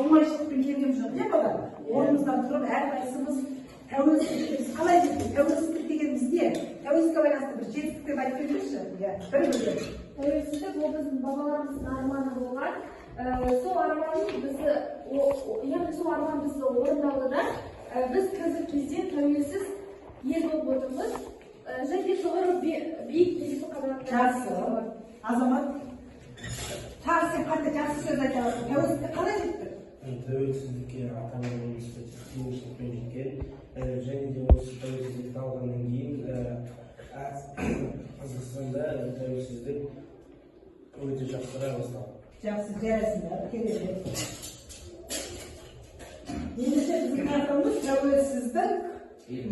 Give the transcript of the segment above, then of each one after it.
оңайшылықпен келген жоқ, не бала? Орнымыздан тұрып, әрқайсымыз тәуелсіздік қалай жетті? Тәуелсіздік дегеніміз не? Тәуелсіздікке байланысты бір жетістік деп айтып беріңізші. Бір-бірден. Тәуелсіздік ол біздің бабаларымыздың арманы болған. Сол арманын бізді орындалды да, біз қазіргі кезде тәуелсіз ел болып отырмыз. Және жоғары биік белесті қадағалап жақсы. Азамат, тағы сен қандай жақсы сөз айта аласың? Тәуелсіздікке қалай жеттік? Тәуелсіздікке ата-анамыз қиыншылықпен жеткен, және де осы тәуелсіздікті алғаннан кейін Қазақстанда тәуелсіздік өте жақсара басталды. Жақсы, жарайсыңдар, келеді. Ендеше біздің тақырыбымыз тәуелсіздік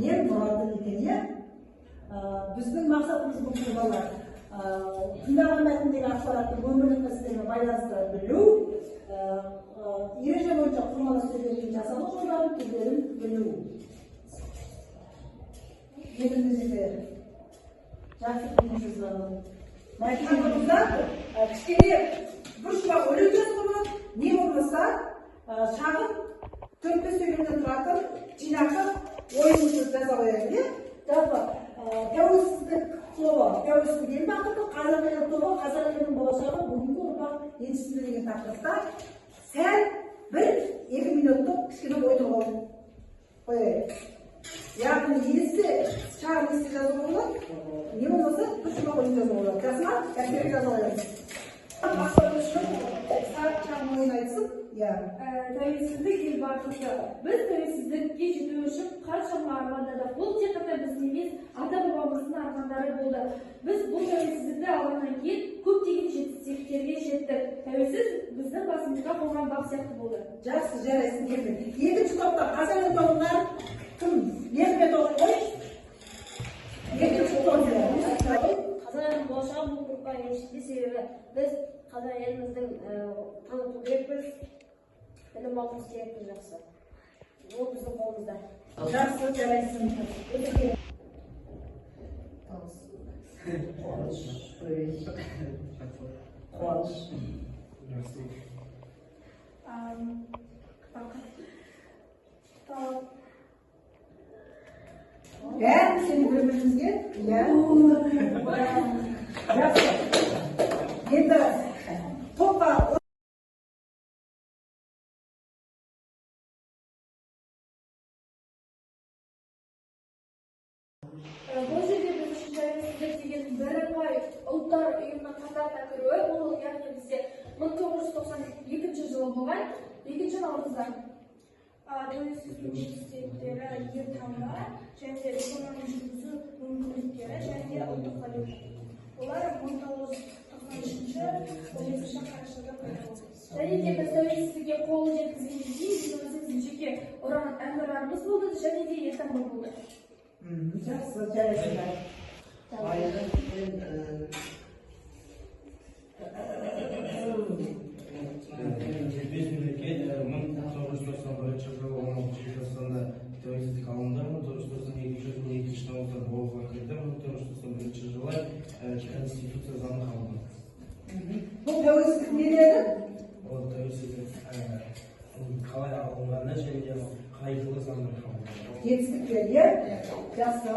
не мұраты екен, иә? Біздің мақсатымыз бұл балалар. Тыңдаған мәтіндегі ақпараттың өмірлік мәселелеріне байланысты білу, ереже бойынша құрмалас сөздердің жасалу жолдарын түрлерін білу. Елімізде жақсы білмейсіз ғаным. Мәтінімізді кішкене бір шумақ өлеңдес болады, не болмаса шағын 4-5 сөйлемден тұратын жинақы ойыңызды жаза қояйын. Жалпы тәуелсіздік тобы, тәуелсіздік ел бақыты, қазақ елі тобы, қазақ елінің болашағы, бүгінгі ұрпақ еншісінде деген тақырыпта сәл 1-2 минуттық кішкене ой толғау қояйық. Яғни шағын есте жазуға болады, не болмаса бір шумақ ойын жазуға болады. Жасыма, әскерге жаза қоямыз. Ойын айтсын. Тәуелсіздік ел бақыты. Біз тәуелсіздікке жету үшін қаншама армандадық. Бұл тек қана біздің емес, ата-бабамыздың армандары болды. Біз бұл тәуелсіздікті алғаннан кейін көптеген жетістіктерге жеттік. Тәуелсіз біздің басымызға қонған бақ сияқты болды. Жақсы, жарайсың, келді. Екінші топта қазақ елі тобынан кім? Ермет оқып қой. Екінші топта. Қазақ елінің болашағы бұл ұрпақ еншісінде, себебі біз қазақ еліміздің таныту керекпіз, білім алуымыз керекпіз. Жақсы. Ол біздің қолымызда. Жақсы, жарайсың. Қуаныш. Бәрін сені бір-бірімізге? Жақсы. Енді топқа Бұл жерде біз үшін тәуелсіздік деген бірыңғай ұлттар ұйымының қатарына кіруі, ол яғни бізде 1992 жылы болған 2 наурызда. Тәуелсіздік жетістіктері, елтаңба, және де экономика жүргізу мүмкіндіктері, және де ұлттық валюта. Олар 1993-15 қарашада пайда болды. Және де біз тәуелсіздікке қол жеткізгеннен кейін өзіміздің жеке ұран әнұранымыз болды, және де елтаңба болды. Жақсы, жарайсыңдар. Дербес мемлекет 1991 жылы 16 желтоқсанда тәуелсіздік алынды. 1992 наурызда болуға кірді. 1991 жылы Конституция заңы қабылданды. Бұл тәуелсіздік не деді? Ол тәуелсіздік қалай алынғаны және де қай жылы заңы қабылданды. Жетістіктер, иә? Жақсы.